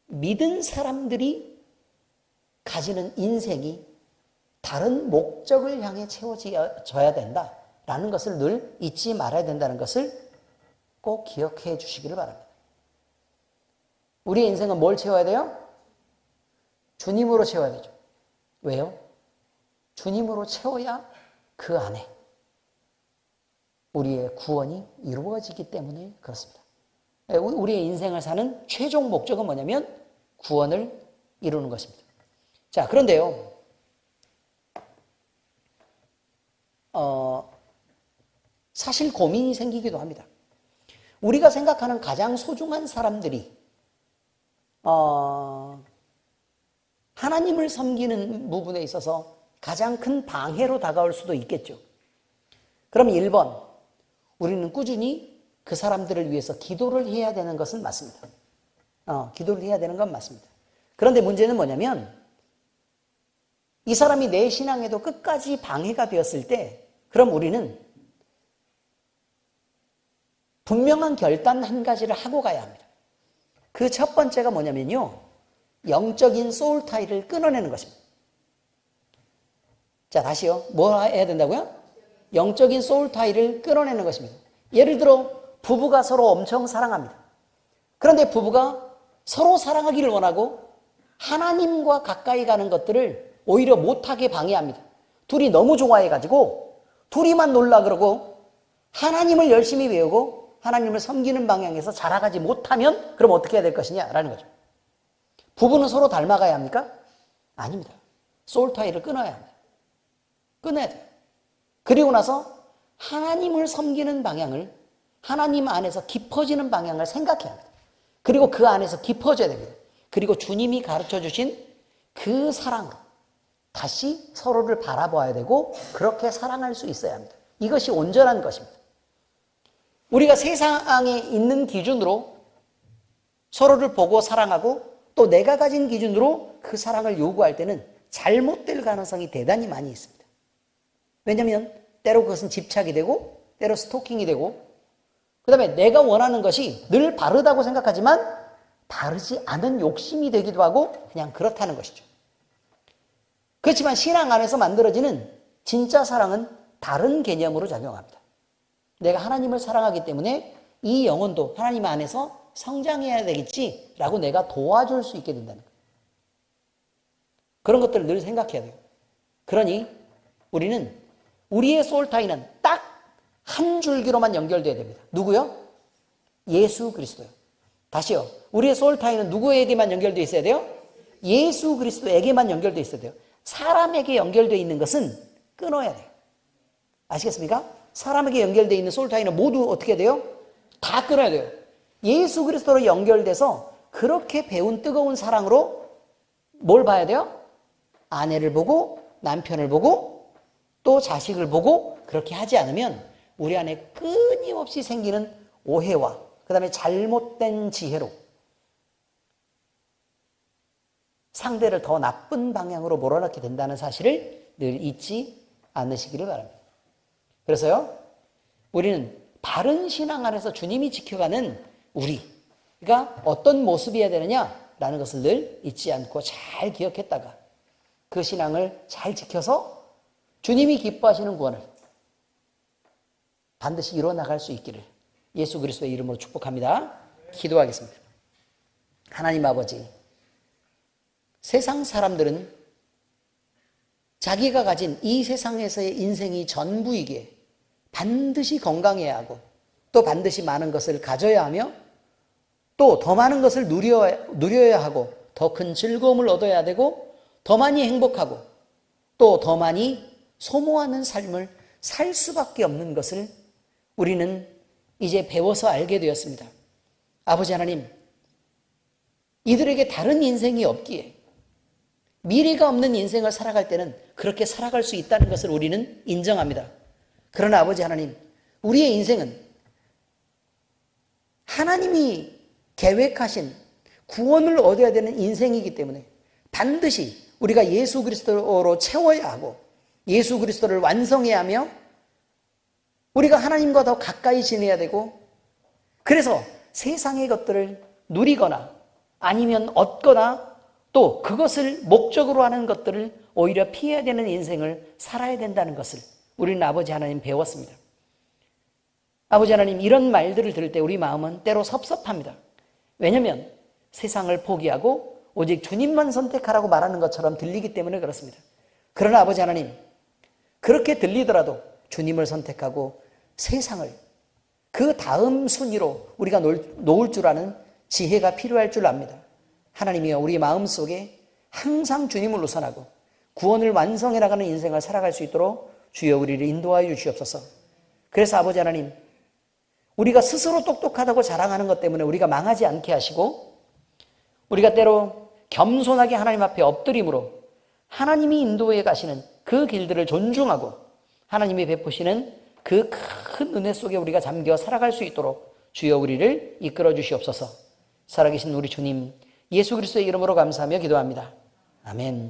믿은 사람들이 가지는 인생이 다른 목적을 향해 채워져야 된다라는 것을 늘 잊지 말아야 된다는 것을 꼭 기억해 주시기를 바랍니다. 우리의 인생은 뭘 채워야 돼요? 주님으로 채워야 되죠. 왜요? 주님으로 채워야 그 안에 우리의 구원이 이루어지기 때문에 그렇습니다. 우리의 인생을 사는 최종 목적은 뭐냐면 구원을 이루는 것입니다. 자, 그런데요. 사실 고민이 생기기도 합니다. 우리가 생각하는 가장 소중한 사람들이 하나님을 섬기는 부분에 있어서 가장 큰 방해로 다가올 수도 있겠죠. 그럼 1번, 우리는 꾸준히 그 사람들을 위해서 기도를 해야 되는 것은 맞습니다. 기도를 해야 되는 건 맞습니다. 그런데 문제는 뭐냐면 이 사람이 내 신앙에도 끝까지 방해가 되었을 때 그럼 우리는 분명한 결단 한 가지를 하고 가야 합니다. 그 첫 번째가 뭐냐면요. 영적인 소울 타이를 끊어내는 것입니다. 자, 다시요. 뭐 해야 된다고요? 영적인 소울 타이를 끊어내는 것입니다. 예를 들어 부부가 서로 엄청 사랑합니다. 그런데 부부가 서로 사랑하기를 원하고 하나님과 가까이 가는 것들을 오히려 못하게 방해합니다. 둘이 너무 좋아해가지고 둘이만 놀라 그러고 하나님을 열심히 외우고 하나님을 섬기는 방향에서 자라가지 못하면 그럼 어떻게 해야 될 것이냐라는 거죠. 부부는 서로 닮아가야 합니까? 아닙니다. 소울 타이를 끊어야 합니다. 끊어야 돼요. 그리고 나서 하나님을 섬기는 방향을 하나님 안에서 깊어지는 방향을 생각해야 합니다. 그리고 그 안에서 깊어져야 됩니다. 그리고 주님이 가르쳐 주신 그 사랑으로 다시 서로를 바라봐야 되고 그렇게 사랑할 수 있어야 합니다. 이것이 온전한 것입니다. 우리가 세상에 있는 기준으로 서로를 보고 사랑하고 또 내가 가진 기준으로 그 사랑을 요구할 때는 잘못될 가능성이 대단히 많이 있습니다. 왜냐하면 때로 그것은 집착이 되고 때로 스토킹이 되고 그 다음에 내가 원하는 것이 늘 바르다고 생각하지만 바르지 않은 욕심이 되기도 하고 그냥 그렇다는 것이죠. 그렇지만 신앙 안에서 만들어지는 진짜 사랑은 다른 개념으로 작용합니다. 내가 하나님을 사랑하기 때문에 이 영혼도 하나님 안에서 성장해야 되겠지라고 내가 도와줄 수 있게 된다는 거예요. 그런 것들을 늘 생각해야 돼요. 그러니 우리는 우리의 소울타이는 딱 한 줄기로만 연결돼야 됩니다. 누구요? 예수 그리스도요. 다시요. 우리의 소울타이는 누구에게만 연결되어 있어야 돼요? 예수 그리스도에게만 연결되어 있어야 돼요. 사람에게 연결되어 있는 것은 끊어야 돼요. 아시겠습니까? 사람에게 연결되어 있는 소울타이는 모두 어떻게 돼요? 다 끊어야 돼요. 예수 그리스도로 연결돼서 그렇게 배운 뜨거운 사랑으로 뭘 봐야 돼요? 아내를 보고 남편을 보고 또 자식을 보고 그렇게 하지 않으면 우리 안에 끊임없이 생기는 오해와 그 다음에 잘못된 지혜로 상대를 더 나쁜 방향으로 몰아넣게 된다는 사실을 늘 잊지 않으시기를 바랍니다. 그래서요, 우리는 바른 신앙 안에서 주님이 지켜가는 우리가 어떤 모습이어야 되느냐라는 것을 늘 잊지 않고 잘 기억했다가 그 신앙을 잘 지켜서 주님이 기뻐하시는 구원을 반드시 이뤄나갈 수 있기를 예수 그리스도의 이름으로 축복합니다. 기도하겠습니다. 하나님 아버지, 세상 사람들은 자기가 가진 이 세상에서의 인생이 전부이기에 반드시 건강해야 하고 또 반드시 많은 것을 가져야 하며 또 더 많은 것을 누려야 하고 더 큰 즐거움을 얻어야 되고 더 많이 행복하고 또 더 많이 소모하는 삶을 살 수밖에 없는 것을 우리는 이제 배워서 알게 되었습니다. 아버지 하나님, 이들에게 다른 인생이 없기에 미래가 없는 인생을 살아갈 때는 그렇게 살아갈 수 있다는 것을 우리는 인정합니다. 그러나 아버지 하나님, 우리의 인생은 하나님이 계획하신 구원을 얻어야 되는 인생이기 때문에 반드시 우리가 예수 그리스도로 채워야 하고 예수 그리스도를 완성해야 하며 우리가 하나님과 더 가까이 지내야 되고 그래서 세상의 것들을 누리거나 아니면 얻거나 또 그것을 목적으로 하는 것들을 오히려 피해야 되는 인생을 살아야 된다는 것을 우리는 아버지 하나님 배웠습니다. 아버지 하나님, 이런 말들을 들을 때 우리 마음은 때로 섭섭합니다. 왜냐하면 세상을 포기하고 오직 주님만 선택하라고 말하는 것처럼 들리기 때문에 그렇습니다. 그러나 아버지 하나님, 그렇게 들리더라도 주님을 선택하고 세상을 그 다음 순위로 우리가 놓을 줄 아는 지혜가 필요할 줄 압니다. 하나님이여, 우리 마음속에 항상 주님을 우선하고 구원을 완성해 나가는 인생을 살아갈 수 있도록 주여 우리를 인도하여 주시옵소서. 그래서 아버지 하나님, 우리가 스스로 똑똑하다고 자랑하는 것 때문에 우리가 망하지 않게 하시고 우리가 때로 겸손하게 하나님 앞에 엎드림으로 하나님이 인도해 가시는 그 길들을 존중하고 하나님이 베푸시는 그 큰 은혜 속에 우리가 잠겨 살아갈 수 있도록 주여 우리를 이끌어 주시옵소서. 살아계신 우리 주님 예수 그리스도의 이름으로 감사하며 기도합니다. 아멘.